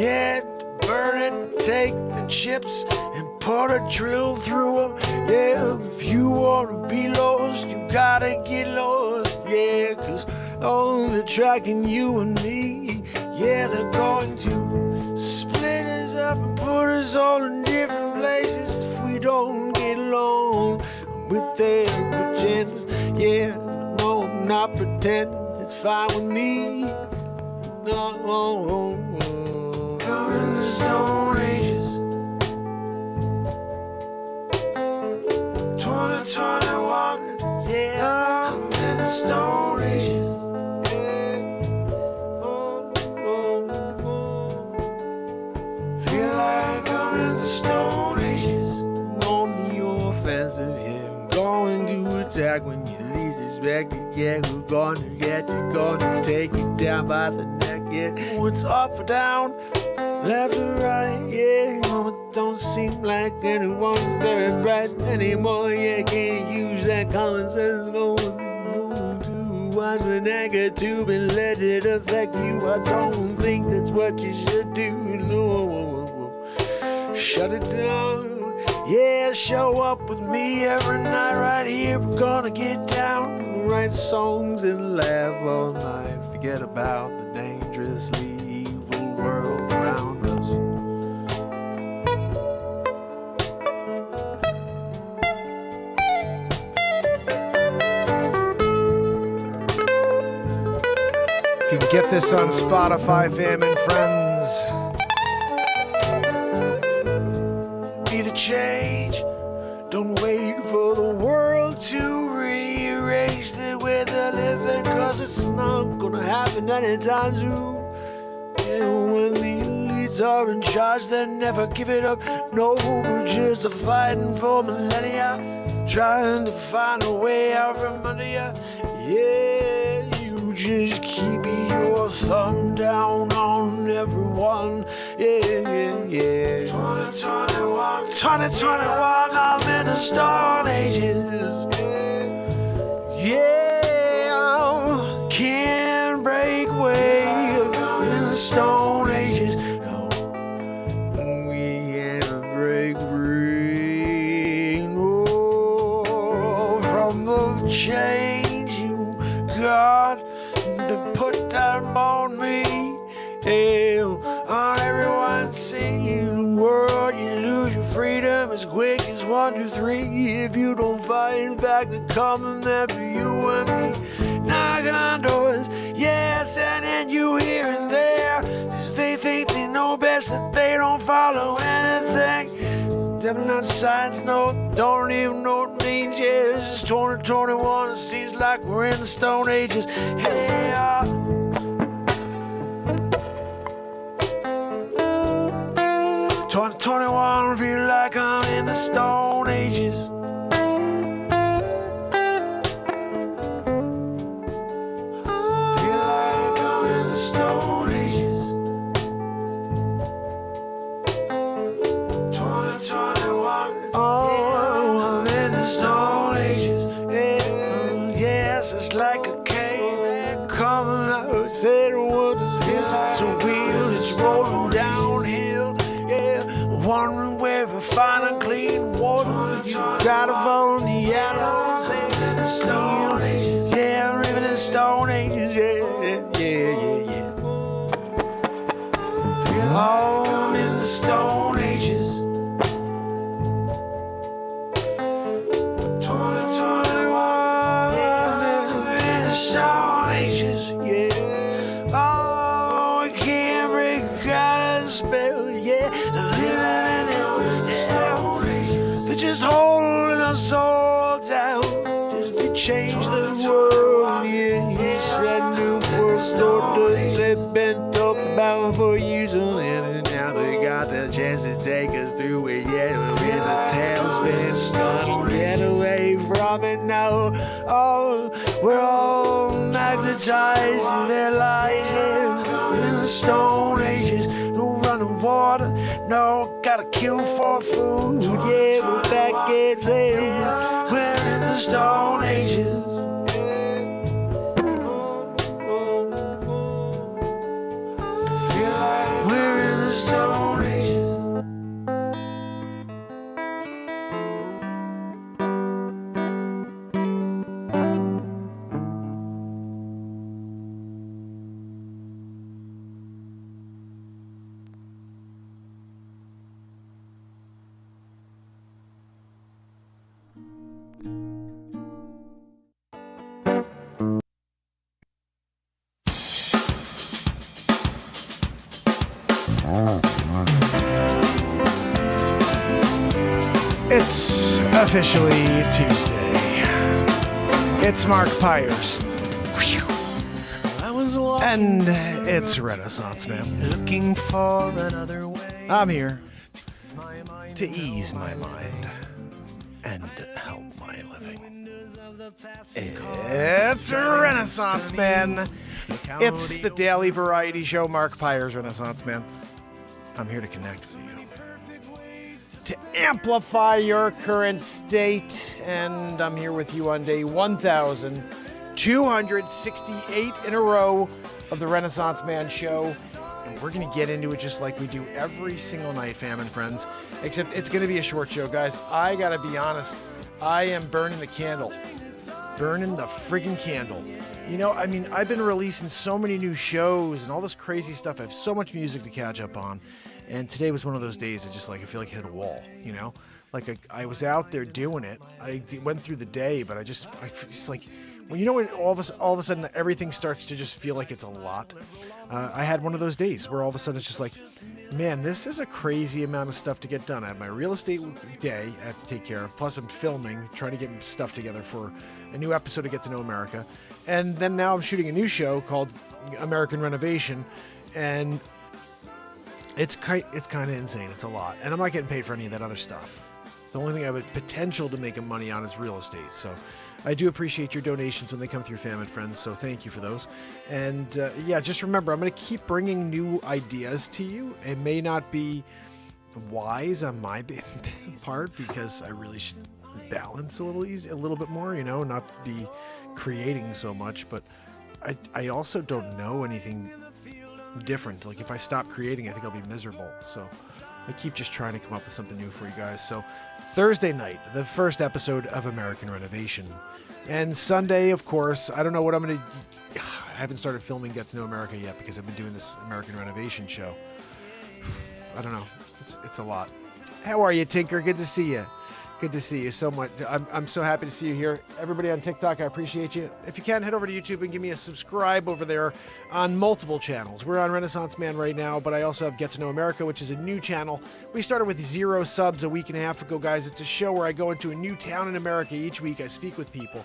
Yeah, burn it, take the chips and put a drill through them. Yeah, if you wanna be lost, you gotta get lost. Yeah, 'cause oh, they're tracking you and me. Yeah, they're going to split us up and put us all in different places if we don't get along with their agenda. Yeah, no, I'm not pretending, it's fine with me. No, I'm in the Stone Ages. 2021, yeah, I'm in the Stone Ages. Feel like I'm in the Stone Ages. On the offensive, yeah, I'm going to attack when you least expect it. Yeah, we're gonna get you, gonna take you down by the neck. Yeah, what's up or down, left or right? Yeah, it don't seem like anyone's very bright anymore. Yeah, can't use that common sense. No, too watch the negative and let it affect you. I don't think that's what you should do. No, shut it down. Yeah, show up with me every night right here. We're gonna get down, write songs and laugh all night. Forget about the dangerously evil world around us. You can get this on Spotify, fam and friends. Be the change. Don't wait for the world to rearrange the way they're living, 'cause it's not gonna happen anytime soon. And when the elites are in charge, they never give it up. No, we're just fighting for millennia, trying to find a way out from under you. Yeah, you just keep your thumb down on everyone. Yeah. 2021, I'm in the Stone Ages. Yeah, can't break away in the Stone Ages. No, we can't break free. No, from the change you got to put down on me. Hell, on everyone seeing the world, you lose your freedom as quick as 1, 2, 3. If you don't fight back, they're coming after you and me, knocking on doors, yeah, sending you here and there, 'cause they think they know best, that they don't follow anything. Devil not science, no, don't even know what it means. Yeah, it's just 2021, it seems like we're in the Stone Ages. Hey, 2021, feel like I'm in the Stone Ages. Feel like I'm in the Stone Ages. 2021, oh, I'm in the Stone Ages. Yes, it's like a caveman coming out. Said, what is this? It's a wheel, it's rolling downhill. Yeah, wondering where we find a clean water. You gotta phone the animals. They in the Stone Ages. Yeah, I'm living in the Stone Ages. Yeah. Oh, I'm in the Stone Ages. 2021. Yeah, I'm in the Stone Ages. Yeah. Oh, we can't break out of the spell. Yeah, they're just holding us all down, just to change the world. Yeah, he's that new world order they've been talking about for years on end, and now they got the chance to take us through it. Yeah, we're in the tailspin, stuck, get away from it now. Oh, we're all magnetized to their lies. Yeah, in the Stone Ages. No running water, no, gotta kill for food. Yeah, we're back at zero. We're in the Stone Ages. We're in the It's officially Tuesday. It's Mark Pires. And it's Renaissance Man. Looking for another way. I'm here to ease my mind and help my living. It's Renaissance Man. It's the daily variety show, Mark Pires Renaissance Man. I'm here to connect with you, to amplify your current state, and I'm here with you on day 1,268 in a row of the Renaissance Man show, and we're going to get into it just like we do every single night, fam and friends, except it's going to be a short show, guys. I got to be honest, I am burning the candle. Burning the friggin' candle. You know, I mean, I've been releasing so many new shows and all this crazy stuff. I have so much music to catch up on. And today was one of those days that just like, I feel like I hit a wall, you know? Like I was out there doing it. I went through the day, but I just like, well, you know when all of a sudden everything starts to just feel like it's a lot? I had one of those days where all of a sudden it's just like, man, this is a crazy amount of stuff to get done. I have my real estate day I have to take care of. Plus I'm filming, trying to get stuff together for a new episode of Get to Know America. And then now I'm shooting a new show called American Renovation. And it's kind of insane. It's a lot. And I'm not getting paid for any of that other stuff. The only thing I have a potential to make money on is real estate. So I do appreciate your donations when they come through, fam and friends. So thank you for those. And yeah, just remember, I'm going to keep bringing new ideas to you. It may not be wise on my part because I really should balance a little bit more, you know, not be creating so much. But I also don't know anything different. Like if I stop creating, I think I'll be miserable. So I keep just trying to come up with something new for you guys. So Thursday night, the first episode of American Renovation. And Sunday, of course, I don't know what I'm going to... I haven't started filming Get to Know America yet because I've been doing this American Renovation show. I don't know. It's a lot. How are you, Tinker? Good to see you. Good to see you so much. I'm so happy to see you here. Everybody on TikTok, I appreciate you. If you can, head over to YouTube and give me a subscribe over there on multiple channels. We're on Renaissance Man right now, but I also have Get to Know America, which is a new channel. We started with 0 subs a week and a half ago, guys. It's a show where I go into a new town in America each week. I speak with people.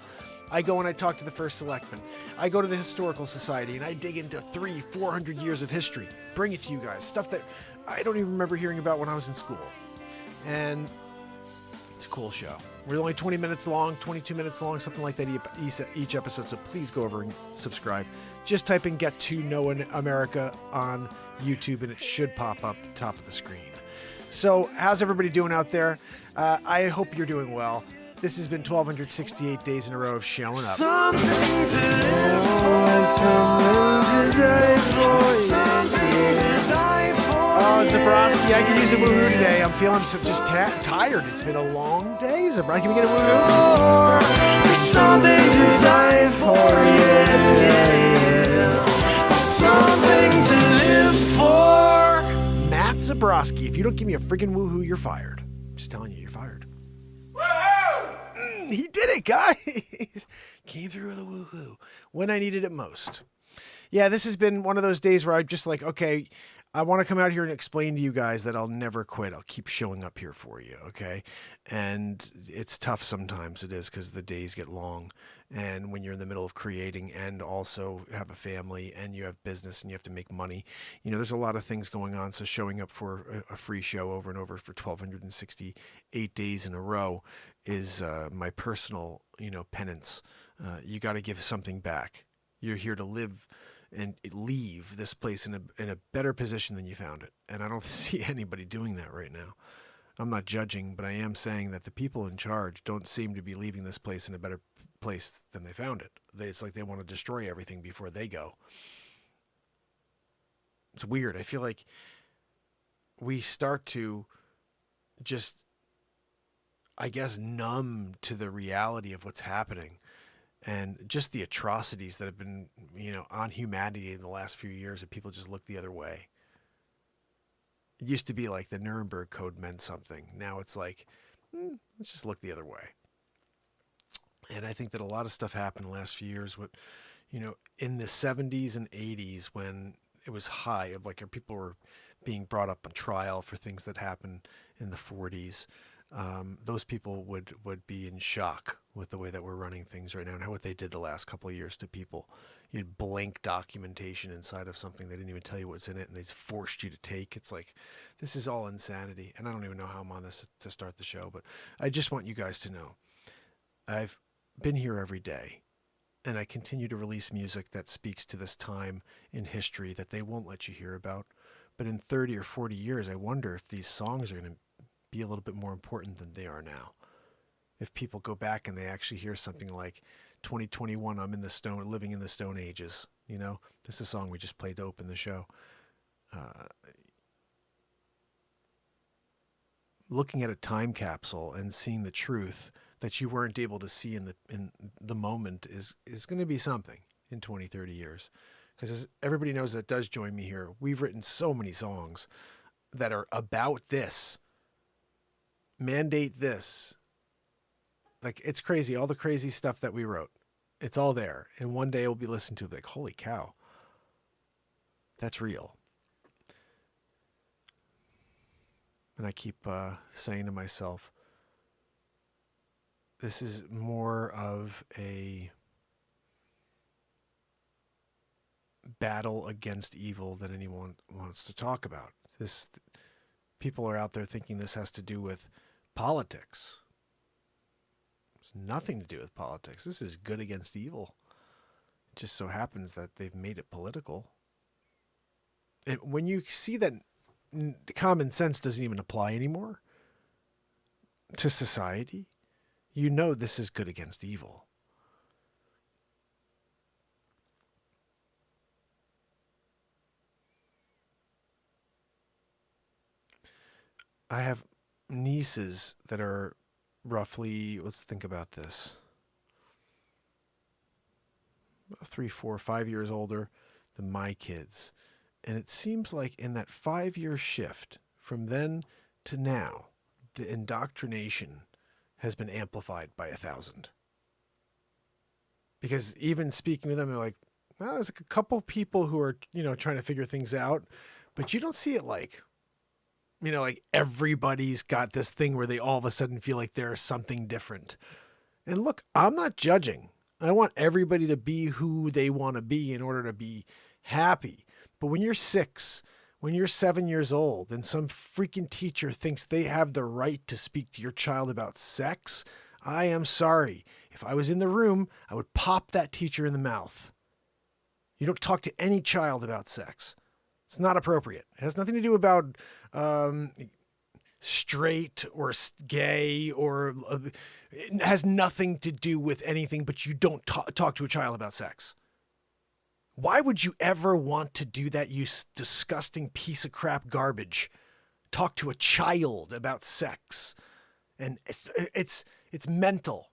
I go and I talk to the first selectman. I go to the Historical Society and I dig into 300-400 years of history. Bring it to you guys. Stuff that I don't even remember hearing about when I was in school. And it's a cool show. We're only 20 minutes long, 22 minutes long, something like that each episode. So please go over and subscribe. Just type in Get to Know America on YouTube and it should pop up top of the screen. So how's everybody doing out there? I hope you're doing well. This has been 1,268 days in a row of showing up. Something to live for, something to die for, something to die for. Oh, Zabrowski, I could use a woohoo today. I'm feeling just tired. It's been a long day. Zabrowski, can we get a woohoo? There's something to die for, yeah. There's something to live for. Matt Zabrowski, if you don't give me a friggin' woohoo, you're fired. I'm just telling you, you're fired. Woohoo! He did it, guys. Came through with a woohoo when I needed it most. Yeah, this has been one of those days where I'm just like, okay, I want to come out here and explain to you guys that I'll never quit. I'll keep showing up here for you, okay? And it's tough sometimes, it is, because the days get long. And when you're in the middle of creating and also have a family and you have business and you have to make money, you know, there's a lot of things going on. So showing up for a free show over and over for 1,268 days in a row is my personal, you know, penance. You got to give something back. You're here to live and leave this place in a better position than you found it. And I don't see anybody doing that right now. I'm not judging, but I am saying that the people in charge don't seem to be leaving this place in a better place than they found it. It's like they want to destroy everything before they go. It's weird. I feel like we start to just, I guess, numb to the reality of what's happening. And just the atrocities that have been, you know, on humanity in the last few years, and people just look the other way. It used to be like the Nuremberg Code meant something. Now it's like, let's just look the other way. And I think that a lot of stuff happened in the last few years. What, you know, in the 70s and 80s when it was high, of like people were being brought up on trial for things that happened in the 40s. Those people would be in shock with the way that we're running things right now and what they did the last couple of years to people. You had blank documentation inside of something. They didn't even tell you what's in it, and they forced you to take. It's like, this is all insanity. And I don't even know how I'm on this to start the show, but I just want you guys to know I've been here every day, and I continue to release music that speaks to this time in history that they won't let you hear about. But in 30 or 40 years, I wonder if these songs are going to be a little bit more important than they are now. If people go back and they actually hear something like 2021, I'm living in the Stone Ages. You know, this is a song we just played to open the show. Looking at a time capsule and seeing the truth that you weren't able to see in the moment is going to be something in 20, 30 years. Because as everybody knows that does join me here, we've written so many songs that are about this. Mandate this. Like, it's crazy. All the crazy stuff that we wrote, it's all there. And one day it will be listened to like, holy cow, that's real. And I keep saying to myself, this is more of a battle against evil than anyone wants to talk about. People are out there thinking this has to do with politics. It's nothing to do with politics. This is good against evil. It just so happens that they've made it political. And when you see that common sense doesn't even apply anymore to society, you know this is good against evil. I have nieces that are roughly, let's think about this, 3, 4, 5 years older than my kids. And it seems like in that 5-year shift from then to now, the indoctrination has been amplified by 1,000. Because even speaking with them, they're like, well, there's a couple people who are, trying to figure things out, but you don't see it like, like everybody's got this thing where they all of a sudden feel like there's something different. And look, I'm not judging. I want everybody to be who they want to be in order to be happy. But when you're 6, when you're 7 years old and some freaking teacher thinks they have the right to speak to your child about sex, I am sorry. If I was in the room, I would pop that teacher in the mouth. You don't talk to any child about sex. It's not appropriate. It has nothing to do about straight or gay, or it has nothing to do with anything, but you don't talk to a child about sex. Why would you ever want to do that, you disgusting piece of crap garbage? Talk to a child about sex. And it's mental.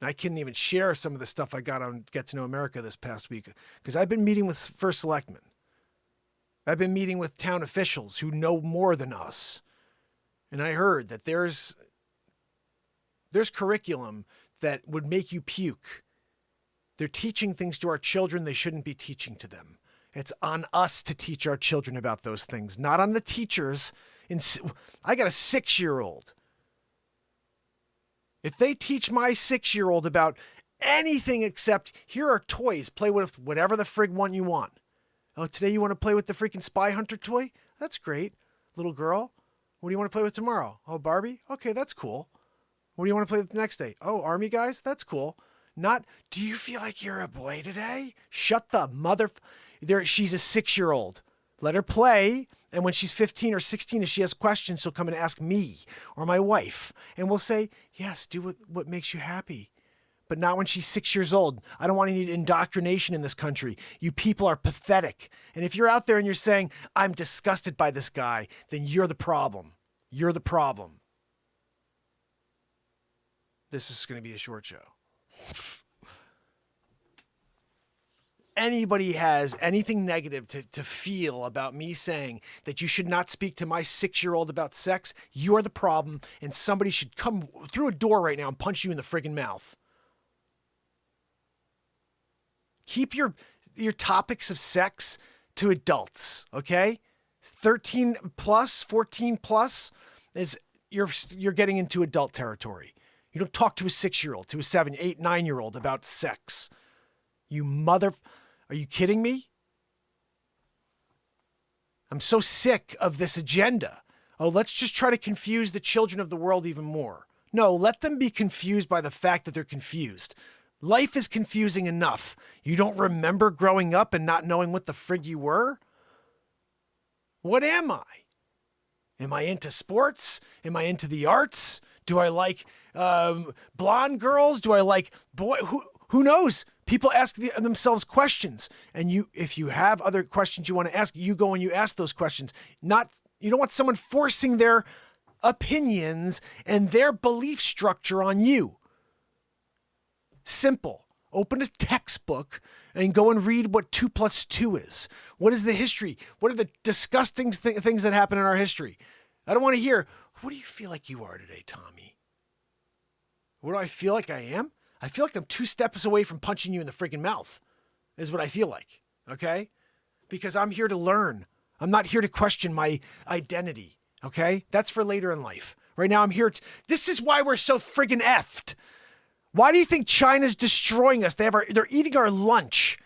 I couldn't even share some of the stuff I got on Get to Know America this past week, because I've been meeting with First Selectmen. I've been meeting with town officials who know more than us. And I heard that there's curriculum that would make you puke. They're teaching things to our children they shouldn't be teaching to them. It's on us to teach our children about those things, not on the teachers. I got a 6-year-old. If they teach my 6-year-old about anything except, here are toys, play with whatever the frig one you want. Oh, today you want to play with the freaking Spy Hunter toy? That's great. Little girl, what do you want to play with tomorrow? Oh, Barbie? Okay, that's cool. What do you want to play with the next day? Oh, Army guys? That's cool. Not, do you feel like you're a boy today? Shut the mother... She's a 6-year-old. Let her play. And when she's 15 or 16, if she has questions, she'll come and ask me or my wife. And we'll say, yes, do what makes you happy. But not when she's 6 years old. I don't want any indoctrination in this country. You people are pathetic. And if you're out there and you're saying, I'm disgusted by this guy, then you're the problem. You're the problem. This is going to be a short show. Anybody has anything negative to feel about me saying that you should not speak to my 6-year-old about sex, you are the problem, and somebody should come through a door right now and punch you in the friggin' mouth. Keep your topics of sex to adults, okay? 13 plus, 14 plus is you're getting into adult territory. You don't talk to a 6-year-old, to a 7, 8, 9-year-old about sex. Are you kidding me? I'm so sick of this agenda. Oh, let's just try to confuse the children of the world even more. No, let them be confused by the fact that they're confused. Life is confusing enough. You don't remember growing up and not knowing what the frig you were? What am I? Am I into sports? Am I into the arts? Do I like blonde girls? Do I like boy? Who knows? People ask themselves questions, and if you have other questions you want to ask, you go and you ask those questions. You don't want someone forcing their opinions and their belief structure on you. Simple. Open a textbook and go and read what 2 + 2 is. What is the history? What are the disgusting things that happen in our history? I don't want to hear, what do you feel like you are today, Tommy? What do I feel like I am? I feel like I'm 2 steps away from punching you in the friggin' mouth, is what I feel like, okay? Because I'm here to learn. I'm not here to question my identity, okay? That's for later in life. Right now I'm here this is why we're so friggin' effed. Why do you think China's destroying us? They're eating our lunch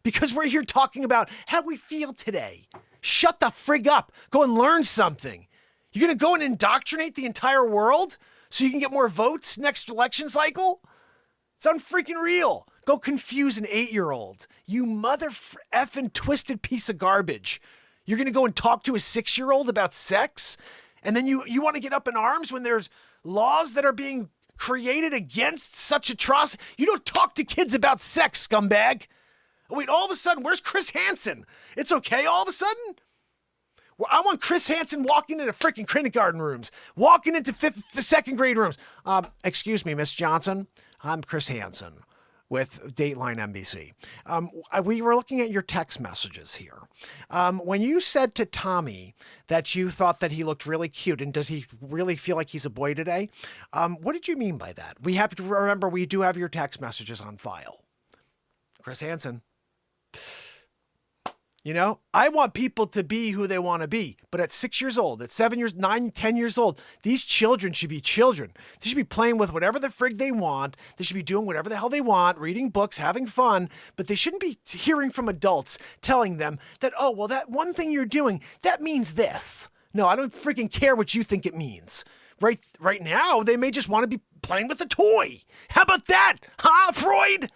because we're here talking about how we feel today. Shut the frig up. Go and learn something. You're going to go and indoctrinate the entire world so you can get more votes next election cycle? It's unfreaking real. Go confuse an 8-year-old. You mother effing twisted piece of garbage. You're going to go and talk to a 6-year-old about sex? And then you want to get up in arms when there's laws that are being created against such atrocity? You don't talk to kids about sex, scumbag. Oh, wait, all of a sudden, where's Chris Hansen? It's okay all of a sudden? Well, I want Chris Hansen walking into freaking kindergarten rooms, walking into 2nd grade rooms. Excuse me, Miss Johnson. I'm Chris Hansen with Dateline NBC. We were looking at your text messages here. When you said to Tommy that you thought that he looked really cute, and does he really feel like he's a boy today? What did you mean by that? We have to remember we do have your text messages on file. Chris Hansen. You know, I want people to be who they want to be. But at 6 years old, at 7 years, 9, 10 years old, these children should be children. They should be playing with whatever the frig they want. They should be doing whatever the hell they want, reading books, having fun. But they shouldn't be hearing from adults telling them that, oh, well, that one thing you're doing, that means this. No, I don't freaking care what you think it means. Right now, they may just want to be playing with a toy. How about that? Huh, Freud?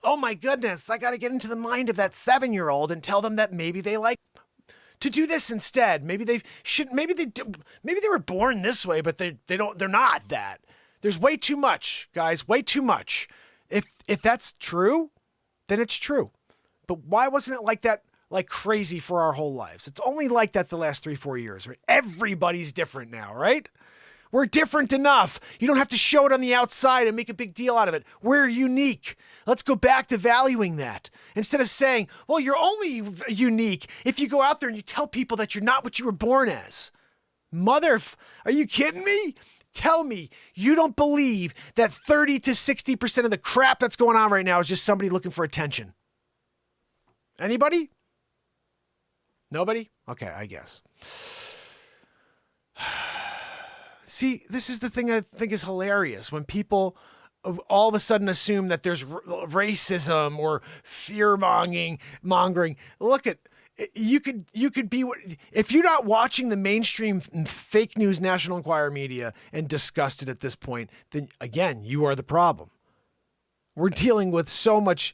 Oh my goodness, I got to get into the mind of that 7-year-old and tell them that maybe they like to do this instead. Maybe they were born this way, but they're not that. There's way too much, guys, way too much. If that's true, then it's true. But why wasn't it like that, like crazy for our whole lives? It's only like that the last 3-4 years, right? Everybody's different now, right? We're different enough. You don't have to show it on the outside and make a big deal out of it. We're unique. Let's go back to valuing that. Instead of saying, well, you're only unique if you go out there and you tell people that you're not what you were born as. Are you kidding me? Tell me you don't believe that 30 to 60% of the crap that's going on right now is just somebody looking for attention. Anybody? Nobody? Okay, I guess. See, this is the thing I think is hilarious when people all of a sudden assume that there's racism or fear-mongering. Look at, you could be, if you're not watching the mainstream fake news National Enquirer media and disgusted at this point, then again, you are the problem. We're dealing with so much,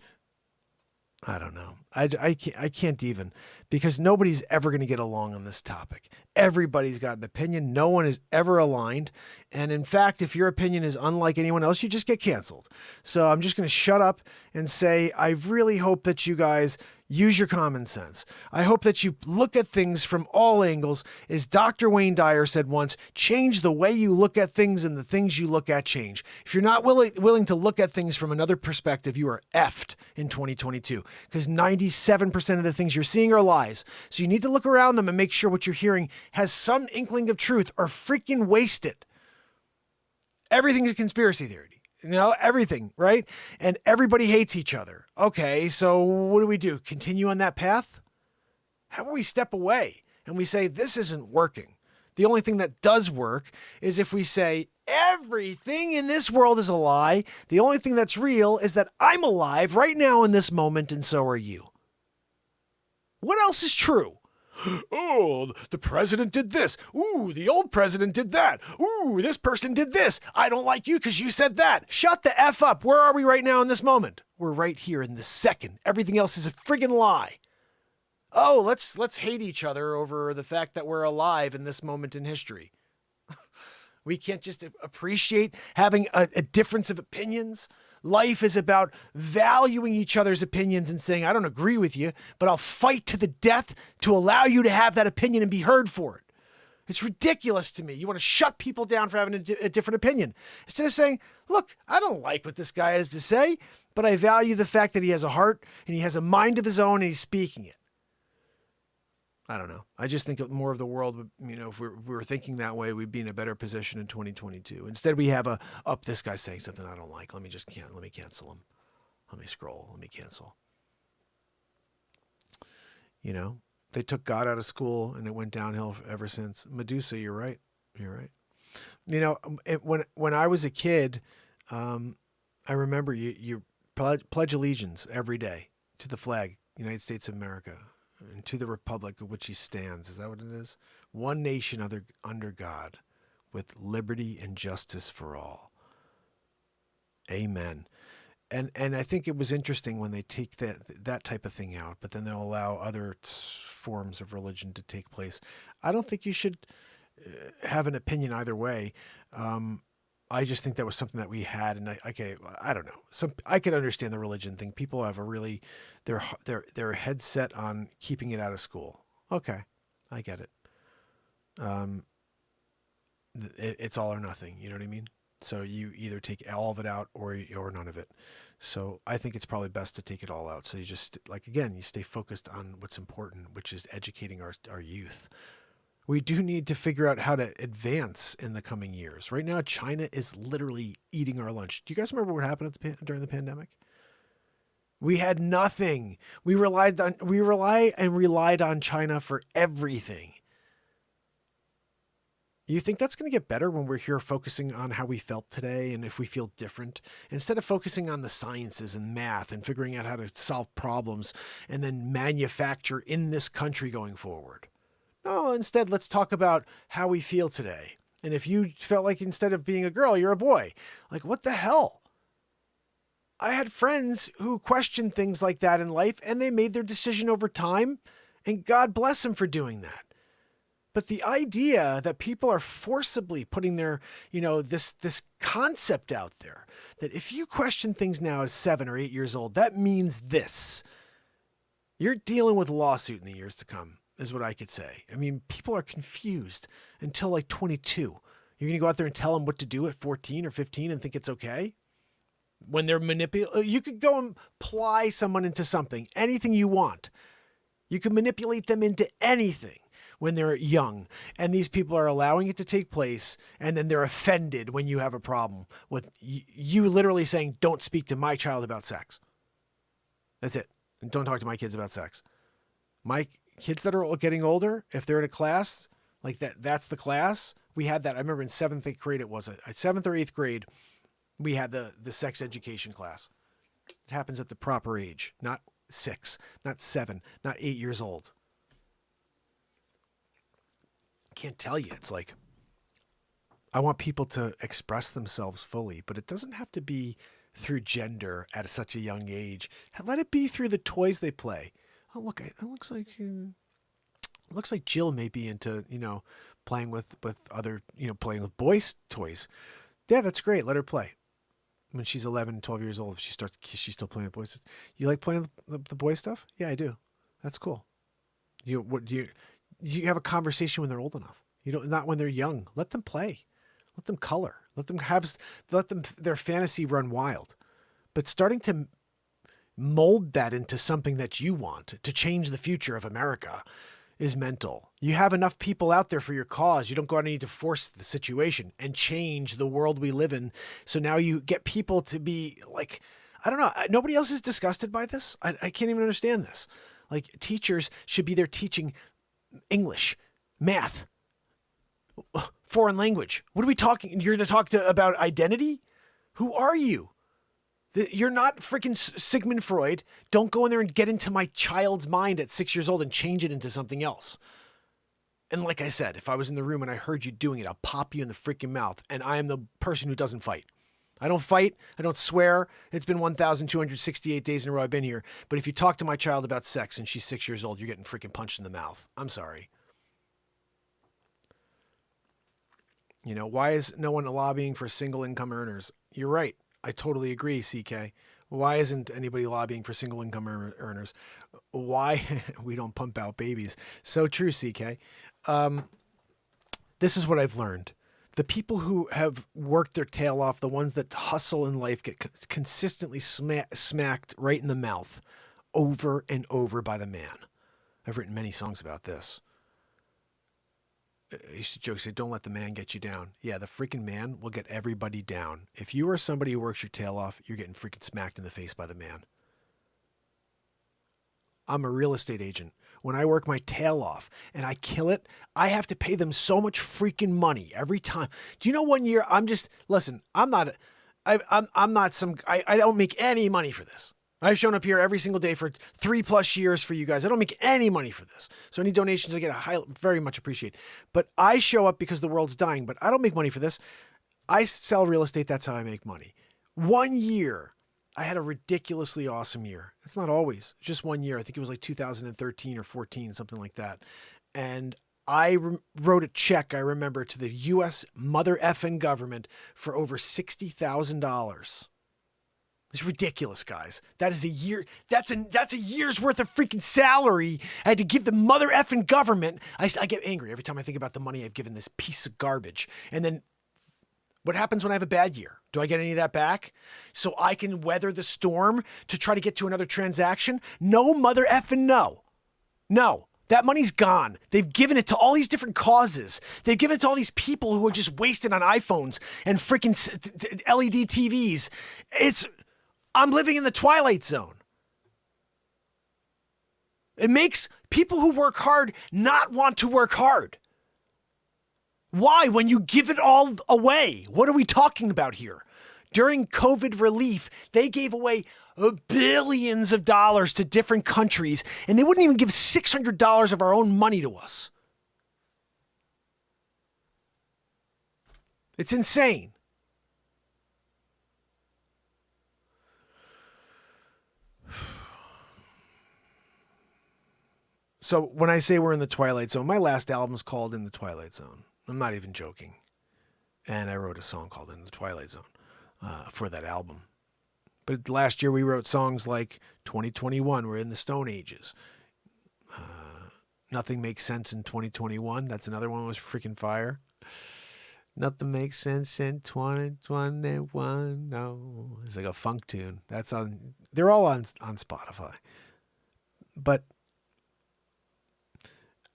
I don't know. I can't even, because nobody's ever going to get along on this topic. Everybody's got an opinion. No one is ever aligned. And in fact, if your opinion is unlike anyone else, you just get canceled. So I'm just going to shut up and say, I really hope that you guys use your common sense. I hope that you look at things from all angles. As Dr. Wayne Dyer said once, change the way you look at things and the things you look at change. If you're not willing to look at things from another perspective, you are effed in 2022, because 97% of the things you're seeing are lies. So you need to look around them and make sure what you're hearing has some inkling of truth, or freaking waste it. Everything's a conspiracy theory. You know, everything, right? And everybody hates each other. Okay, so what do we do? Continue on that path? How about we step away and we say, this isn't working. The only thing that does work is if we say everything in this world is a lie. The only thing that's real is that I'm alive right now in this moment, and so are you. What else is true? Oh, the president did this. Ooh, the old president did that. Ooh, this person did this. I don't like you because you said that. Shut the F up. Where are we right now in this moment? We're right here in this second. Everything else is a friggin' lie. Oh, let's hate each other over the fact that we're alive in this moment in history. We can't just appreciate having a difference of opinions. Life is about valuing each other's opinions and saying, I don't agree with you, but I'll fight to the death to allow you to have that opinion and be heard for it. It's ridiculous to me. You want to shut people down for having a different opinion. Instead of saying, look, I don't like what this guy has to say, but I value the fact that he has a heart and he has a mind of his own and he's speaking it. I don't know. I just think more of the world, if we were thinking that way, we'd be in a better position in 2022. Instead, we have this guy's saying something I don't like. Let me cancel him. Let me scroll. Let me cancel. They took God out of school and it went downhill ever since. Medusa, you're right. You're right. When I was a kid, I remember you pledge allegiance every day to the flag, United States of America, and to the republic of which he stands. Is that what it is? One nation under God, with liberty and justice for all. Amen. And I think it was interesting when they take that type of thing out, but then they'll allow other forms of religion to take place. I don't think you should have an opinion either way. I just think that was something that we had, and I don't know. I could understand the religion thing. People have their head set on keeping it out of school. Okay, I get it. It's all or nothing. You know what I mean? So you either take all of it out or none of it. So I think it's probably best to take it all out. So you just, you stay focused on what's important, which is educating our youth. We do need to figure out how to advance in the coming years. Right now, China is literally eating our lunch. Do you guys remember what happened during the pandemic? We had nothing. We relied on China for everything. You think that's going to get better when we're here focusing on how we felt today and if we feel different, instead of focusing on the sciences and math and figuring out how to solve problems and then manufacture in this country going forward? No, instead, let's talk about how we feel today. And if you felt like instead of being a girl, you're a boy, what the hell? I had friends who questioned things like that in life, and they made their decision over time, and God bless them for doing that. But the idea that people are forcibly putting their, this concept out there, that if you question things now at 7 or 8 years old, that means this. You're dealing with a lawsuit in the years to come, is what I could say. I mean, people are confused until 22. You're going to go out there and tell them what to do at 14 or 15 and think it's okay? When they're you could go and ply someone into something, anything you want. You can manipulate them into anything when they're young. And these people are allowing it to take place. And then they're offended when you have a problem with you literally saying, don't speak to my child about sex. That's it. And don't talk to my kids about sex. My kids that are getting older, if they're in a class like that's the class. We had that. I remember in 7th, 8th grade, it was a 7th or 8th grade. We had the sex education class. It happens at the proper age, not 6, not 7, not 8 years old. I can't tell you. It's I want people to express themselves fully, but it doesn't have to be through gender at such a young age. Let it be through the toys they play. Oh, look, it looks like Jill may be into, playing with other, playing with boys' toys. Yeah, that's great. Let her play. When she's 11, 12 years old, if she's still playing with boys. You like playing the boy stuff? Yeah, I do. That's cool. Do you have a conversation when they're old enough? Not when they're young. Let them play. Let them color. Let their fantasy run wild. But starting to mold that into something that you want to change the future of America is mental. You have enough people out there for your cause. You don't go out and need to force the situation and change the world we live in. So now you get people to be I don't know. Nobody else is disgusted by this. I can't even understand this. Like, teachers should be there teaching English, math, foreign language. What are we talking? You're going to talk about identity? Who are you? You're not freaking Sigmund Freud. Don't go in there and get into my child's mind at 6 years old and change it into something else. And like I said, if I was in the room and I heard you doing it, I'll pop you in the freaking mouth. And I am the person who doesn't fight. I don't fight. I don't swear. It's been 1,268 days in a row I've been here. But if you talk to my child about sex and she's 6 years old, you're getting freaking punched in the mouth. I'm sorry. You know, why is no one lobbying for single income earners? You're right. I totally agree, CK. Why isn't anybody lobbying for single income earners? Why? We don't pump out babies. So true, CK. This is what I've learned. The people who have worked their tail off, the ones that hustle in life, get consistently smacked right in the mouth over and over by the man. I've written many songs about this. I used to joke, say, don't let the man get you down. Yeah, the freaking man will get everybody down. If you are somebody who works your tail off, you're getting freaking smacked in the face by the man. I'm a real estate agent. When I work my tail off and I kill it, I have to pay them so much freaking money every time. Do you know, one year I don't make any money for this. I've shown up here every single day for 3+ years for you guys. I don't make any money for this. So any donations I get, very much appreciate. But I show up because the world's dying, but I don't make money for this. I sell real estate. That's how I make money. 1 year, I had a ridiculously awesome year. It's not always, just 1 year. I think it was like 2013 or 14, something like that. And I wrote a check, I remember, to the U.S. mother effing government for over $60,000. It's ridiculous, guys. That is a year. That's a year's worth of freaking salary I had to give the mother effing government. I get angry every time I think about the money I've given this piece of garbage. And then what happens when I have a bad year? Do I get any of that back? So I can weather the storm to try to get to another transaction? No, mother effing no. No. That money's gone. They've given it to all these different causes. They've given it to all these people who are just wasted on iPhones and freaking LED TVs. I'm living in the twilight zone. It makes people who work hard not want to work hard. Why? When you give it all away. What are we talking about here? During COVID relief, they gave away billions of dollars to different countries, and they wouldn't even give $600 of our own money to us. It's insane. So when I say we're in the Twilight Zone, my last album's called In the Twilight Zone. I'm not even joking. And I wrote a song called In the Twilight Zone for that album. But last year we wrote songs like 2021, we're in the Stone Ages. Nothing Makes Sense in 2021. That's another one that was freaking fire. Nothing makes sense in 2021. No, it's like a funk tune. They're all on Spotify. But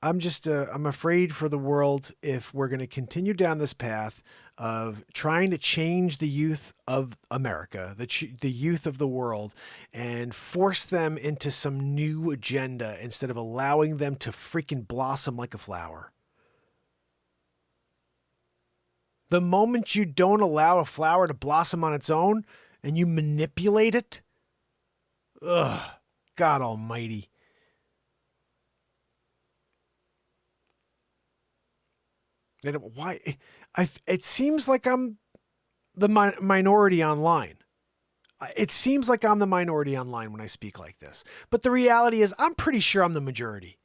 I'm afraid for the world if we're going to continue down this path of trying to change the youth of America, the youth of the world, and force them into some new agenda instead of allowing them to freaking blossom like a flower. The moment you don't allow a flower to blossom on its own and you manipulate it, God almighty. And why? It seems like I'm the minority online. It seems like I'm the minority online when I speak like this. But the reality is I'm pretty sure I'm the majority.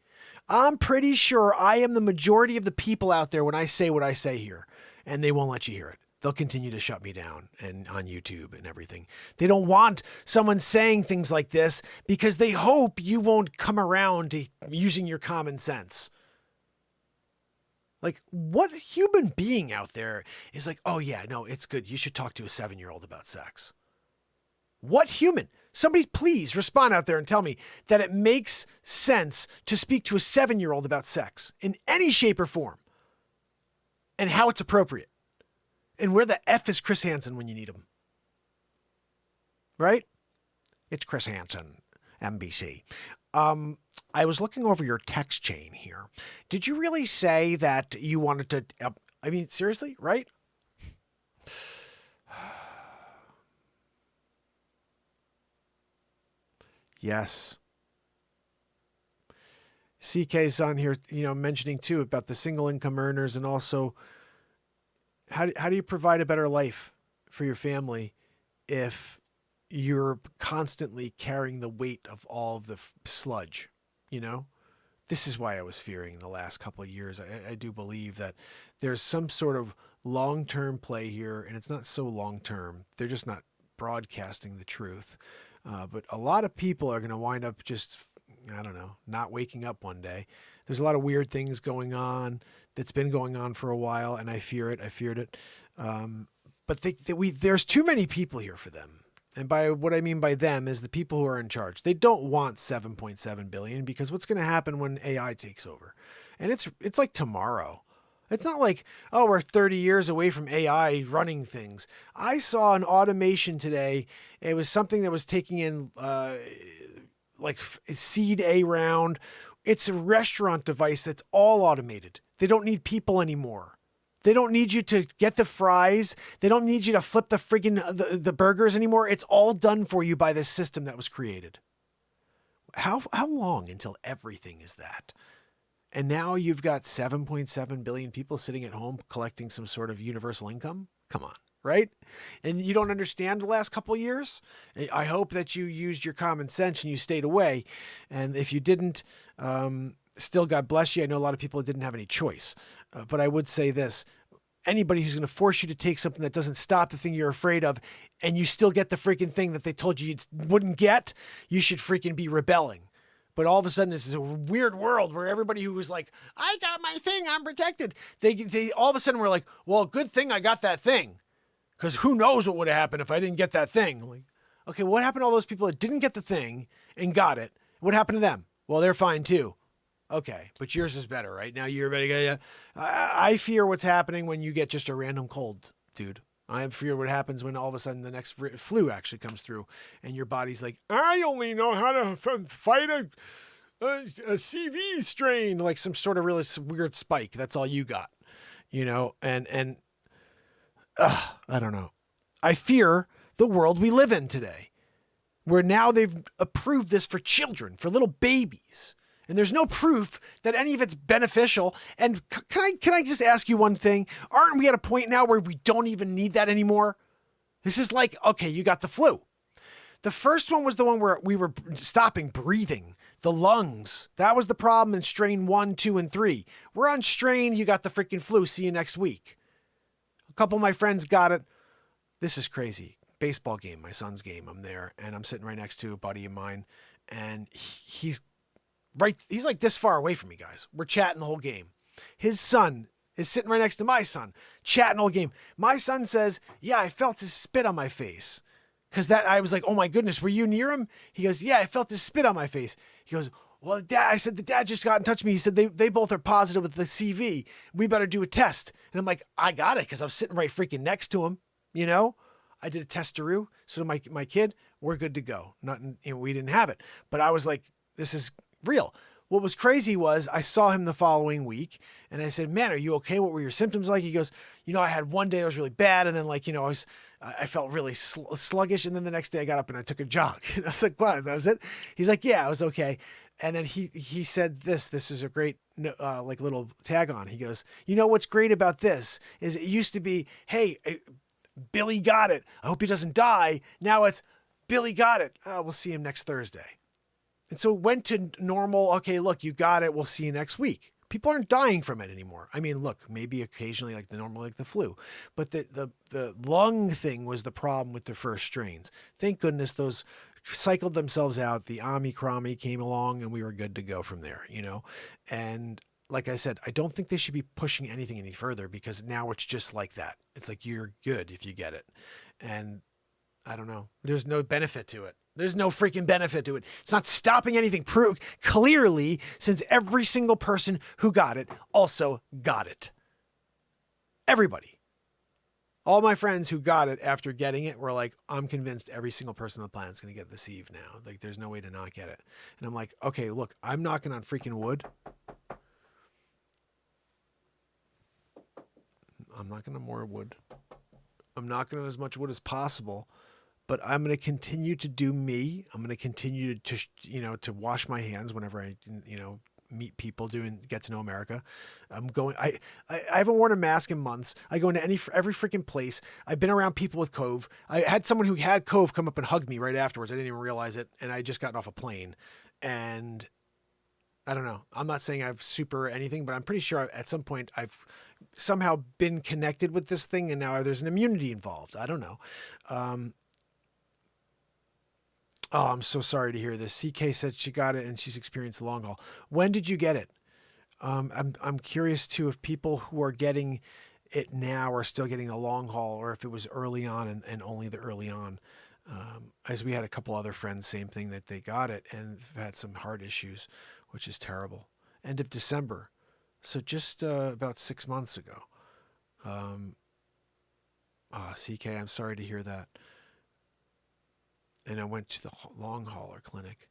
I'm pretty sure I am the majority of the people out there when I say what I say here. And they won't let you hear it. They'll continue to shut me down and on YouTube and everything. They don't want someone saying things like this because they hope you won't come around to using your common sense. Like, what human being out there is like, oh yeah, no, it's good. You should talk to a 7-year-old about sex. What human? Somebody please respond out there and tell me that it makes sense to speak to a 7-year-old about sex in any shape or form and how it's appropriate. And where the F is Chris Hansen when you need him? Right? It's Chris Hansen, NBC. I was looking over your text chain here. Did you really say that you wanted to, I mean, seriously, right? Yes. CK's on here, mentioning too about the single income earners, and also how do you provide a better life for your family if you're constantly carrying the weight of all of the sludge, This is why I was fearing the last couple of years. I do believe that there's some sort of long-term play here, and it's not so long-term. They're just not broadcasting the truth. But a lot of people are going to wind up just, I don't know, not waking up one day. There's a lot of weird things going on that's been going on for a while, and I fear it. I feared it. But there's too many people here for them. And by what I mean by them is the people who are in charge. They don't want 7.7 billion, because what's going to happen when AI takes over? And it's like tomorrow. It's not like, oh, we're 30 years away from AI running things. I saw an automation today. It was something that was taking in like seed A round. It's a restaurant device that's all automated. They don't need people anymore. They don't need you to get the fries. They don't need you to flip the friggin' the burgers anymore. It's all done for you by this system that was created. How long until everything is that? And now you've got 7.7 billion people sitting at home collecting some sort of universal income? Come on, right? And you don't understand the last couple of years? I hope that you used your common sense and you stayed away. And if you didn't, still, God bless you. I know a lot of people didn't have any choice. But I would say this. Anybody who's going to force you to take something that doesn't stop the thing you're afraid of, and you still get the freaking thing that they told you you wouldn't get, you should freaking be rebelling. But all of a sudden, this is a weird world where everybody who was like, I got my thing, I'm protected. They all of a sudden were like, well, good thing I got that thing. Because who knows what would have happened if I didn't get that thing. I'm like, okay, what happened to all those people that didn't get the thing and got it? What happened to them? Well, they're fine too. Okay, but yours is better, right? Now you're ready. I fear what's happening when you get just a random cold, dude. I fear what happens when all of a sudden the next flu actually comes through and your body's like, I only know how to fight a CV strain, like some sort of really weird spike. That's all you got, and I don't know. I fear the world we live in today, where now they've approved this for children, for little babies. And there's no proof that any of it's beneficial. And can I just ask you one thing? Aren't we at a point now where we don't even need that anymore? This is like, okay, you got the flu. The first one was the one where we were stopping breathing, the lungs. That was the problem in strain 1, 2, and 3. We're on strain, you got the freaking flu. See you next week. A couple of my friends got it. This is crazy. Baseball game, my son's game. I'm there and I'm sitting right next to a buddy of mine, and he's like this far away from me, guys. We're chatting the whole game. His son is sitting right next to my son, chatting the whole game. My son says, yeah, I felt his spit on my face. Because I was like, oh my goodness, were you near him? He goes, yeah, I felt his spit on my face. He goes, well, Dad, I said, the dad just got in touch with me. He said, they both are positive with the CV. We better do a test. And I'm like, I got it, because I'm sitting right freaking next to him. I did a testaroo. So my kid, we're good to go. We didn't have it. But I was like, this is real. What was crazy was I saw him the following week and I said, man, are you okay? What were your symptoms like? He goes, I had one day that was really bad. And then I felt really sluggish. And then the next day I got up and I took a jog. And I was like, wow, that was it. He's like, yeah, I was okay. And then he said this is a great, little tag on. He goes, what's great about this is it used to be, hey, Billy got it. I hope he doesn't die. Now it's Billy got it. We'll see him next Thursday. And so it went to normal. Okay, look, you got it. We'll see you next week. People aren't dying from it anymore. I mean, look, maybe occasionally like the flu, but the lung thing was the problem with the first strains. Thank goodness those cycled themselves out. The Omicron came along and we were good to go from there, And like I said, I don't think they should be pushing anything any further, because now it's just like that. It's like you're good if you get it. And I don't know. There's no benefit to it. There's no freaking benefit to it. It's not stopping anything. Clearly, since every single person who got it also got it. Everybody. All my friends who got it after getting it were like, I'm convinced every single person on the planet is going to get this Eve now. Like, there's no way to not get it. And I'm like, okay, look, I'm knocking on freaking wood. I'm knocking on more wood. I'm knocking on as much wood as possible, but I'm going to continue to do me. I'm going to continue to wash my hands whenever I, meet people, get to know America. I haven't worn a mask in months. I go into every freaking place. I've been around people with Cove. I had someone who had Cove come up and hug me right afterwards. I didn't even realize it. And I had just gotten off a plane, and I don't know. I'm not saying I've super anything, but I'm pretty sure at some point I've somehow been connected with this thing, and now there's an immunity involved. I don't know. Oh, I'm so sorry to hear this. CK said she got it and she's experienced the long haul. When did you get it? I'm curious too if people who are getting it now are still getting the long haul, or if it was early on and only the early on. As we had a couple other friends, same thing, that they got it and had some heart issues, which is terrible. End of December. So just about 6 months ago. CK, I'm sorry to hear that. And I went to the long hauler clinic.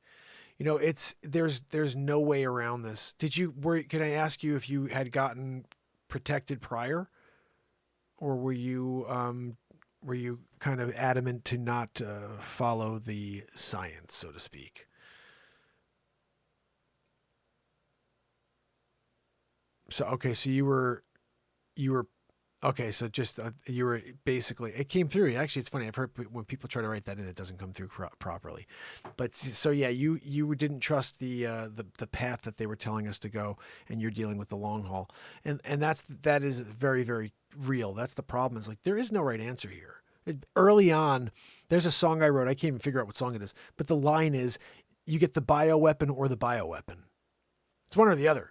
There's no way around this. Can I ask you if you had gotten protected prior, or were you kind of adamant to not follow the science, so to speak? So, okay. So you were okay, so just you were basically, it came through. Actually, it's funny. I've heard when people try to write that in, it doesn't come through properly. But so yeah, you didn't trust the path that they were telling us to go, and you're dealing with the long haul, and that is very, very real. That's the problem. Is like there is no right answer here. Early on, there's a song I wrote. I can't even figure out what song it is, but the line is, "You get the bioweapon or the bioweapon. It's one or the other.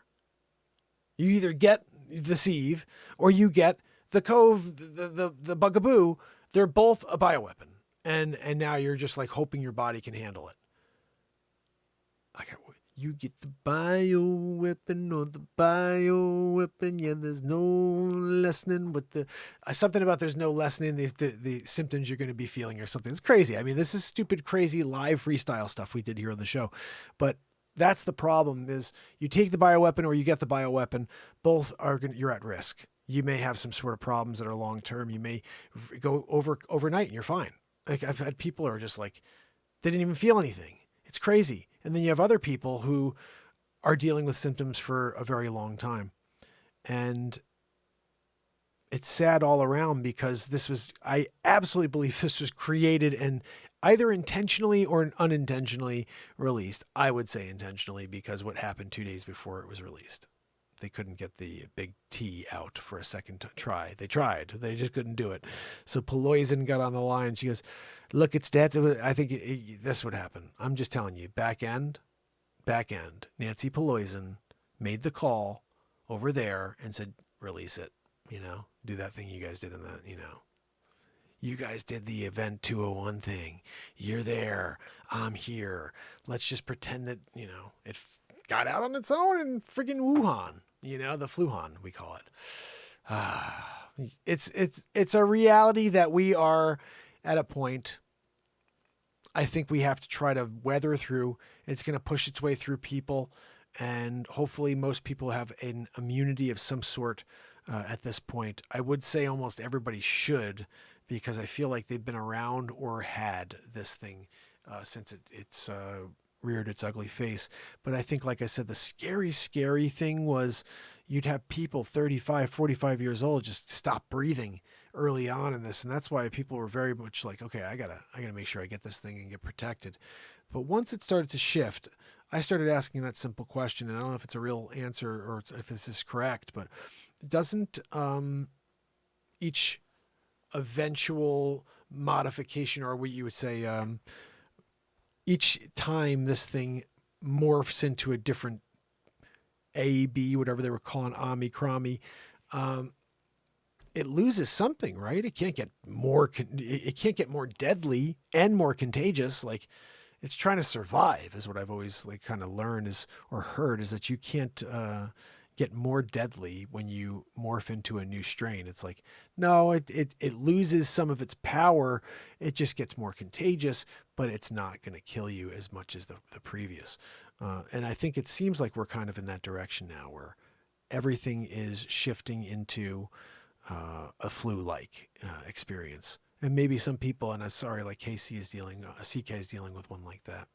You either get the sieve or you get the Cove, the bugaboo." They're both a bioweapon. And now you're just like hoping your body can handle it. You get the bioweapon or the bioweapon. Yeah, there's no lessening with the something about there's no lessening the symptoms you're going to be feeling or something. It's crazy. I mean, this is stupid, crazy live freestyle stuff we did here on the show. But that's the problem, is you take the bioweapon or you get the bioweapon. Both you're at risk. You may have some sort of problems that are long-term. You may go overnight and you're fine. Like I've had people who are just like, they didn't even feel anything. It's crazy. And then you have other people who are dealing with symptoms for a very long time. And it's sad all around, because I absolutely believe this was created and either intentionally or unintentionally released. I would say intentionally, because what happened 2 days before it was released. They couldn't get the big T out for a second try. They tried. They just couldn't do it. So Peloizen got on the line. She goes, look, it's dead. I think this would happen. I'm just telling you, back end. Nancy Peloizen made the call over there and said, release it, do that thing you guys did in the, you guys did the Event 201 thing. You're there. I'm here. Let's just pretend that, it got out on its own in freaking Wuhan. The Fluhan, we call it. It's a reality that we are at a point, I think we have to try to weather through. It's going to push its way through people, and hopefully most people have an immunity of some sort at this point. I would say almost everybody should, because I feel like they've been around or had this thing since it's reared its ugly face. But I think, like I said, the scary thing was you'd have people 35, 45 years old just stop breathing early on in this. And that's why people were very much like, okay, I gotta make sure I get this thing and get protected. But once it started to shift, I started asking that simple question, and I don't know if it's a real answer or if this is correct, but doesn't each eventual modification, or what you would say, each time this thing morphs into a different A, B, whatever they were calling, Omicron, it loses something, right? It can't get more deadly and more contagious. Like, it's trying to survive, is what I've always kind of learned or heard, is that you can't get more deadly when you morph into a new strain. It's like, no, it loses some of its power. It just gets more contagious, but it's not going to kill you as much as the previous. And I think it seems like we're kind of in that direction now where everything is shifting into a flu-like experience. And maybe some people, and I'm sorry, like CK is dealing with one like that.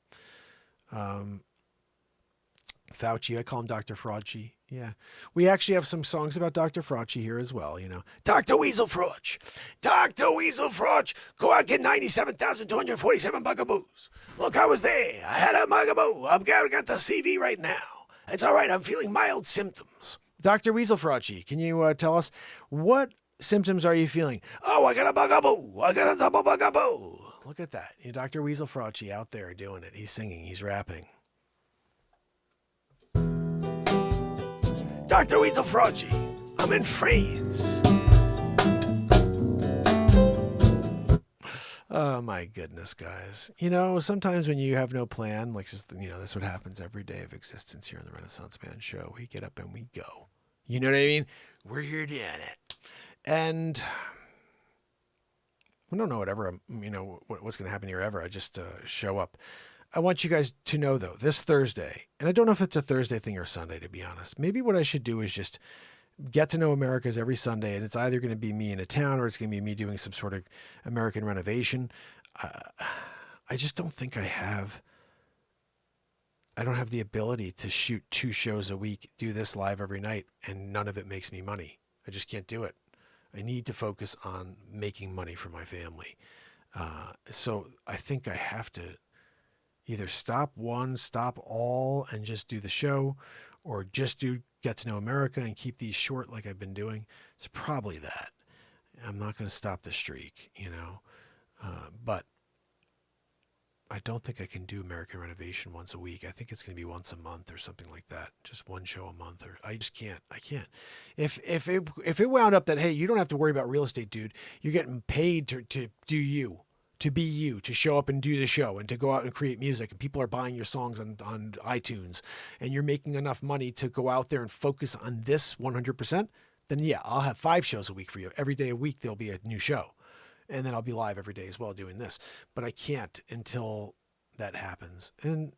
Fauci, I call him Dr. Fauci. Yeah. We actually have some songs about Dr. Fauci here as well, you know. Dr. Weasel Fauci. Dr. Weasel Fauci. Go out and get 97,247 bugaboos. Look, I was there. I had a bugaboo. I've got the CV right now. It's all right. I'm feeling mild symptoms. Dr. Weasel Fauci, can you tell us what symptoms are you feeling? Oh, I got a bugaboo. I got a double bugaboo. Look at that. You Dr. Weasel Fauci out there doing it. He's singing. He's rapping. Dr. Weasel Fauci, I'm in France. Oh my goodness, guys. You know, sometimes when you have no plan, like just, you know, that's what happens every day of existence here on the Renaissance Man show. We get up and we go. You know what I mean? We're here doing it. And we don't know whatever, you know, what's going to happen here ever. I just show up. I want you guys to know, though, this Thursday, and I don't know if it's a Thursday thing or Sunday, to be honest. Maybe what I should do is just get to know America's every Sunday, and it's either going to be me in a town or it's going to be me doing some sort of American renovation. I just don't think I don't have the ability to shoot 2 shows a week, do this live every night, and none of it makes me money. I just can't do it. I need to focus on making money for my family. So I think I have to either stop one, stop all, and just do the show, or just do Get to Know America and keep these short like I've been doing. It's probably that. I'm not going to stop the streak, you know. But I don't think I can do American Renovation once a week. I think it's going to be once a month or something like that. Just one show a month. Or I just can't. I can't. If it wound up that, hey, you don't have to worry about real estate, dude. You're getting paid to do you. To be you, to show up and do the show and to go out and create music, and people are buying your songs on iTunes, and you're making enough money to go out there and focus on this 100%, then yeah, I'll have 5 shows a week for you. Every day a week, there'll be a new show. And then I'll be live every day as well doing this. But I can't until that happens. And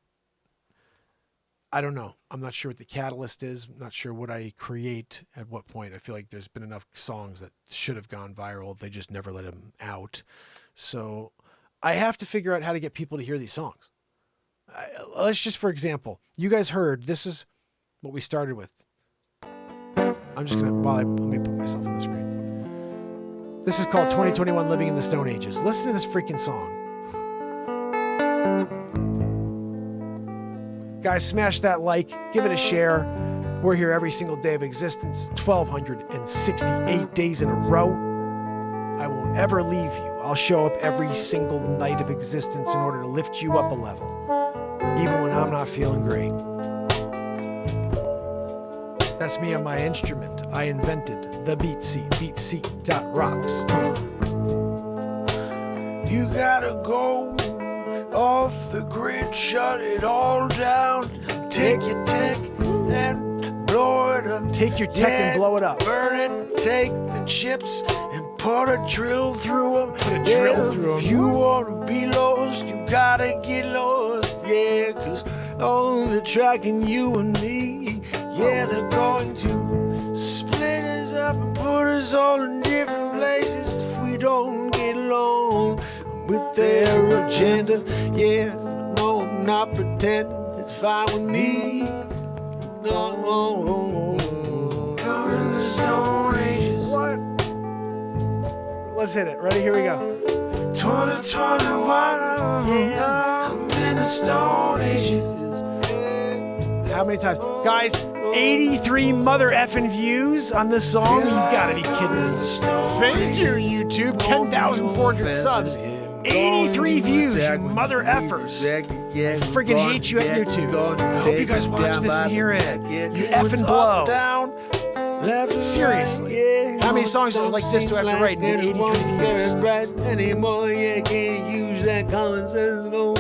I don't know. I'm not sure what the catalyst is. I'm not sure what I create at what point. I feel like there's been enough songs that should have gone viral. They just never let them out. So I have to figure out how to get people to hear these songs. Let's just, for example, you guys heard, this is what we started with. I'm just going to, let me put myself on the screen. This is called 2021 Living in the Stone Ages. Listen to this freaking song. Guys, smash that like, give it a share. We're here every single day of existence, 1,268 days in a row. I won't ever leave you. I'll show up every single night of existence in order to lift you up a level, even when I'm not feeling great. That's me on my instrument. I invented the beat seat, beatseat.rocks. You gotta go off the grid, shut it all down, take your tech and blow it up. Take your tech and blow it up. Burn it, take the chips and put a drill through them. Put a drill through them. If you wanna be lost, you gotta get lost. Yeah, cause on the track and you and me, yeah, they're going to split us up and put us all in different places if we don't get along with their agenda. Yeah, no, I'm not pretending, it's fine with me. No, I'm in the Stone Ages. What? Let's hit it. Ready? Here we go. 2021, yeah, I'm in the Stone Ages. How many times? Guys, 83 mother effing views on this song? You gotta be kidding me. Thank you, YouTube. 10,400 subs. 83 views, you mother effers. Freaking hate you at YouTube. I hope you guys watch this and hear it. You effing blow. Seriously. How many songs like this do I have to write and get 83 views? Anymore, yeah, can't use that common sense going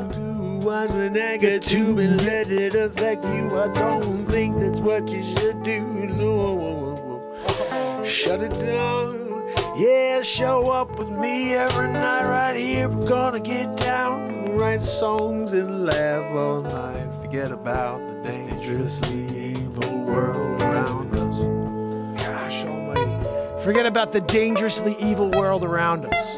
to watch the negative and let it affect you. I don't think that's what you should do. No, shut it down. Yeah, show up with me every night right here. We're gonna get down, write songs and laugh all night. Forget about the dangerously evil world around us. Gosh almighty. Forget about the dangerously evil world around us.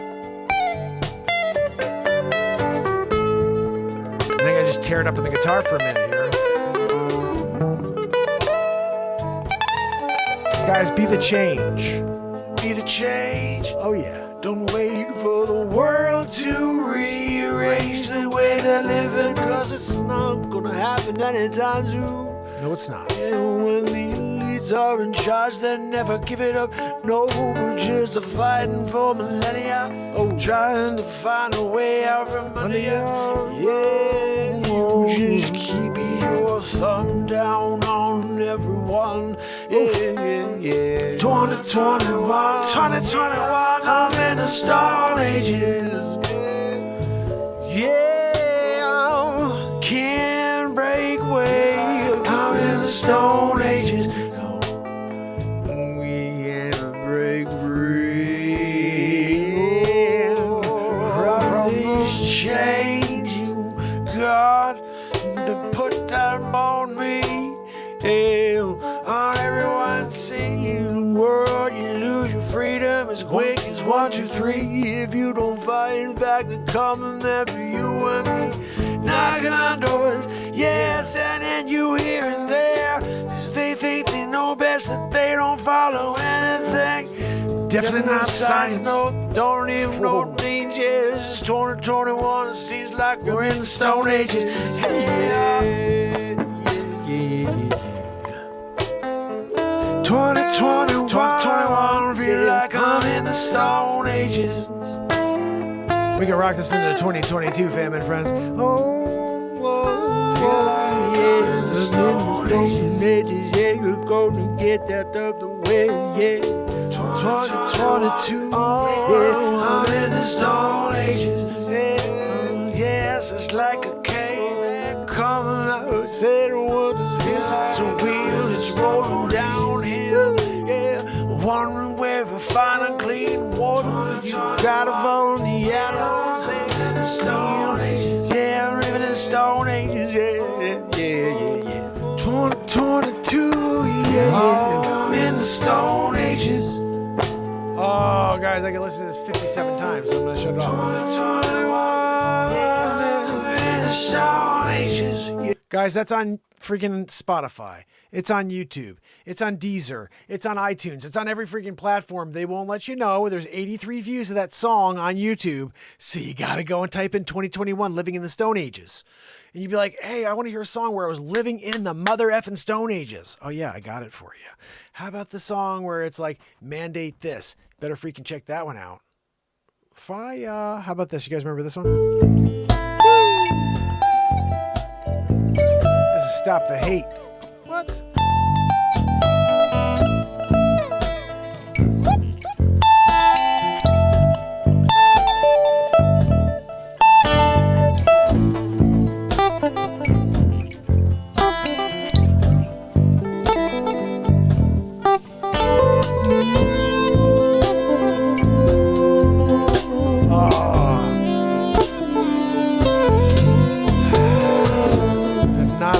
I think I just tear it up in the guitar for a minute here. Guys, be the change. Be the change. Oh yeah. Don't wait for the world to rearrange the way they're living, cause it's not gonna happen anytime soon. No, it's not. And when the elites are in charge, they never give it up. No, we're just fighting for millennia. Oh, trying to find a way out from under you. Yeah, you just keep your thumb down on everyone. Yeah. 2021, I'm in the Stone Ages. Yeah, can't break away. I'm in the Stone Ages. We can't break free from this change you got to put down on me. On everyone seeing the world, you lose your freedom as quick as 1, 2, 3. If you don't fight back, they're coming after you and me, knocking on doors, yeah, sending you here and there, cause they think they know best, that they don't follow anything. Definitely not science, no, don't even know what it means. Yeah, it's 2021, it seems like we're in the Stone Ages. Yeah. 2021, feel like I'm in the Stone Ages. We can rock this into 2022, fam and friends. Feel like in the Stone Ages. Yeah, you're gonna get that out of the way, yeah. 2022, yeah, I'm in the Stone Ages. Yes, it's like a caveman coming out, said what is this? It's a wheel that's rolling downhill, yeah. Wondering where we find a clean water. You gotta follow the animals, they in the Stone Ages. Yeah, I'm living in the Stone Ages, yeah. 2022, yeah, I'm in the Stone Ages. Oh, guys, I can listen to this 57 times, so I'm going to shut it off. 2021, Guys, that's on freaking Spotify. It's on YouTube. It's on Deezer. It's on iTunes. It's on every freaking platform. They won't let you know. There's 83 views of that song on YouTube. So you got to go and type in 2021, Living in the Stone Ages. And you'd be like, hey, I want to hear a song where I was living in the mother effing Stone Ages. Oh, yeah, I got it for you. How about the song where it's like, mandate this? Better freaking check that one out. Fire. How about this? You guys remember this one? This is Stop the Hate. What?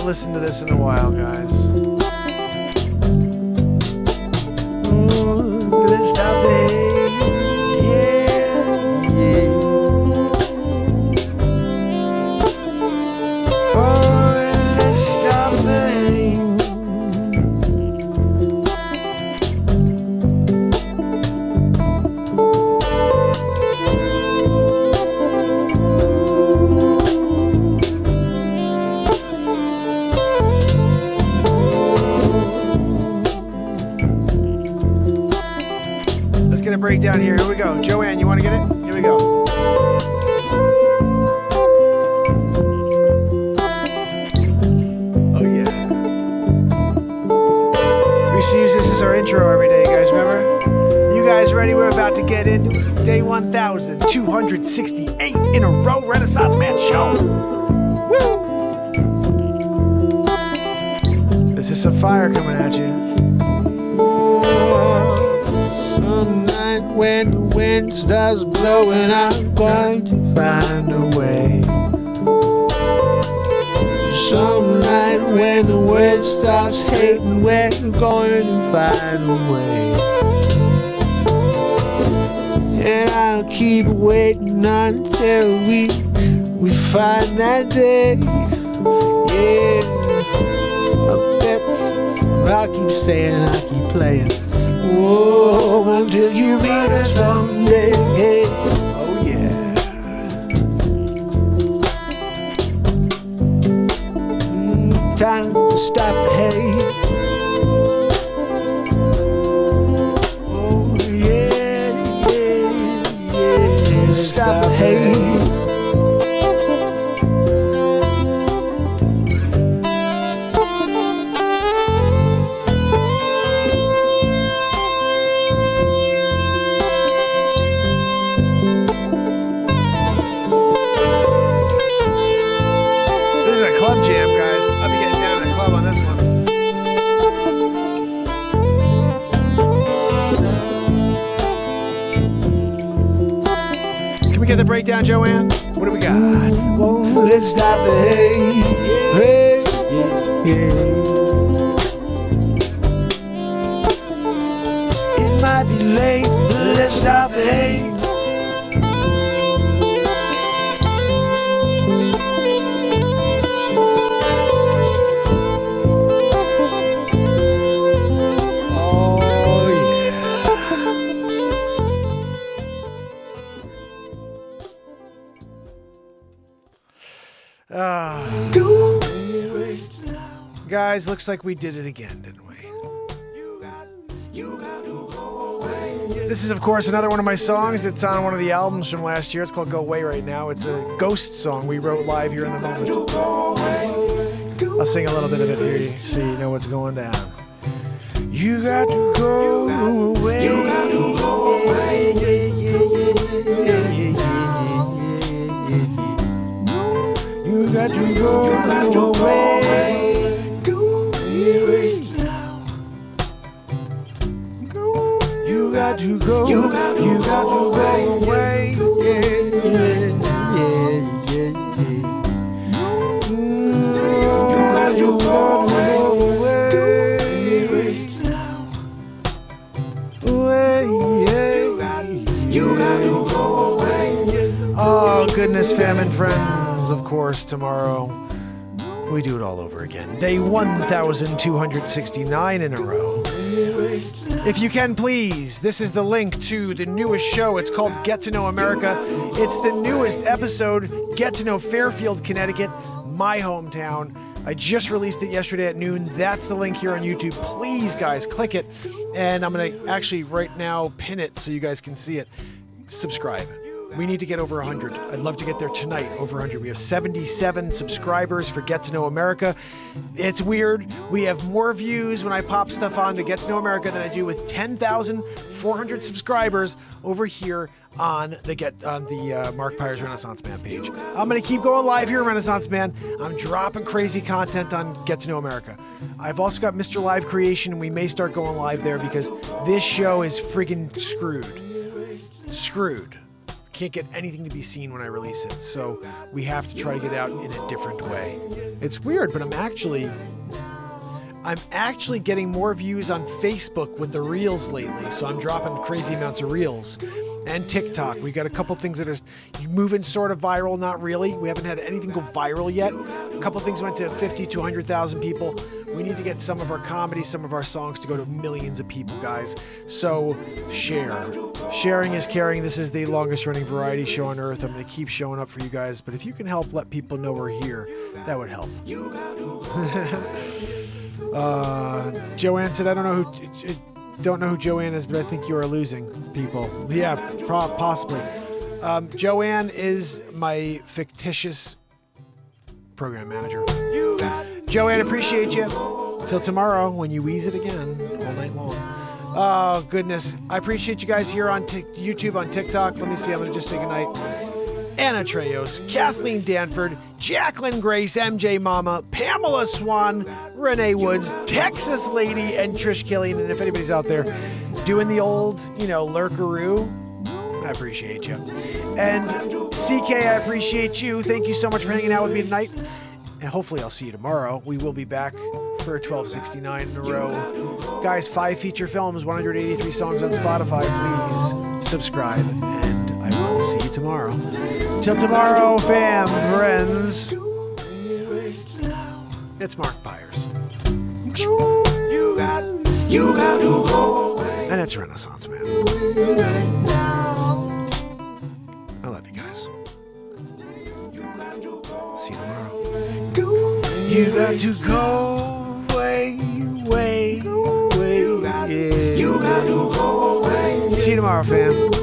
Listen to this in a while, guys. Let's stop the hate. Yeah. Oh, let's stop the hate. Get a breakdown here. Here we go. Joanne, you want to get it? Here we go. Oh, yeah. We used to use this as our intro every day, guys. Remember? You guys ready? We're about to get into it. Day 1268 in a row Renaissance Man show. Woo! some fire coming at you. Some night when the wind starts blowing, I'm going to find a way. Some night when the world stops hating, we're going to find a way. And I'll keep waiting until we find that day. Yeah, I'll keep saying, I'll keep playing. Whoa, until you meet us someday. Oh yeah. Time to stop the hate. Oh yeah, yeah. Stop the hate. Get the breakdown, Joanne. What do we got? Well, let's stop the hate. Hey, yeah. It might be late, but let's stop the hate. Guys, looks like we did it again, didn't we? This is, of course, another one of my songs. It's on one of the albums from last year. It's called Go Away right now. It's a ghost song we wrote live here in the moment. I'll sing a little bit of it here so you know what's going down. You got to go away. You got to go away. You got to go away. You got to go. You got to go away. Yeah. You got to go away. You got to go away. Oh goodness, fam and friends! Of course, tomorrow we do it all over again. Day 1,269 in a row. If you can, please, this is the link to the newest show. It's called Get to Know America. It's the newest episode, Get to Know Fairfield, Connecticut, my hometown. I just released it yesterday at noon. That's the link here on YouTube. Please, guys, click it. And I'm going to actually right now pin it so you guys can see it. Subscribe. We need to get over 100. I'd love to get there tonight, over 100. We have 77 subscribers for Get to Know America. It's weird. We have more views when I pop stuff on to Get to Know America than I do with 10,400 subscribers over here on the Mark Pires Renaissance Man page. I'm going to keep going live here, Renaissance Man. I'm dropping crazy content on Get to Know America. I've also got Mr. Live Creation, and we may start going live there because this show is friggin' screwed. Can't get anything to be seen when I release it, so we have to try to get out in a different way. It's weird, but I'm actually getting more views on Facebook with the Reels lately, so I'm dropping crazy amounts of Reels. And TikTok. We got a couple things that are moving sort of viral, not really. We haven't had anything go viral yet. A couple things went to 50 to 100,000 people. We need to get some of our comedy, some of our songs to go to millions of people, guys. So share. Sharing is caring. This is the longest running variety show on earth. I'm going to keep showing up for you guys, but if you can help let people know we're here, that would help. Joanne said, I don't know who Joanne is, but I think you are losing people. Yeah, possibly. Joanne is my fictitious program manager. Joanne, appreciate you. Till tomorrow when you wheeze it again all night long. Oh, goodness. I appreciate you guys here on YouTube, on TikTok. Let me see. I'm going to just say goodnight. Anna Trejos, Kathleen Danford, Jacqueline Grace, MJ Mama, Pamela Swan, Renee Woods, Texas Lady, and Trish Killian. And if anybody's out there doing the old, lurkaroo, I appreciate you. And CK, I appreciate you. Thank you so much for hanging out with me tonight. And hopefully I'll see you tomorrow. We will be back for 1269 in a row. Guys, 5 feature films, 183 songs on Spotify. Please subscribe, and I will see you tomorrow. Till tomorrow, fam, friends. It's Mark Pires. You got to go away. And it's Renaissance Man. I love you guys. See you tomorrow. You got to go away. You got to go away. See you tomorrow, fam.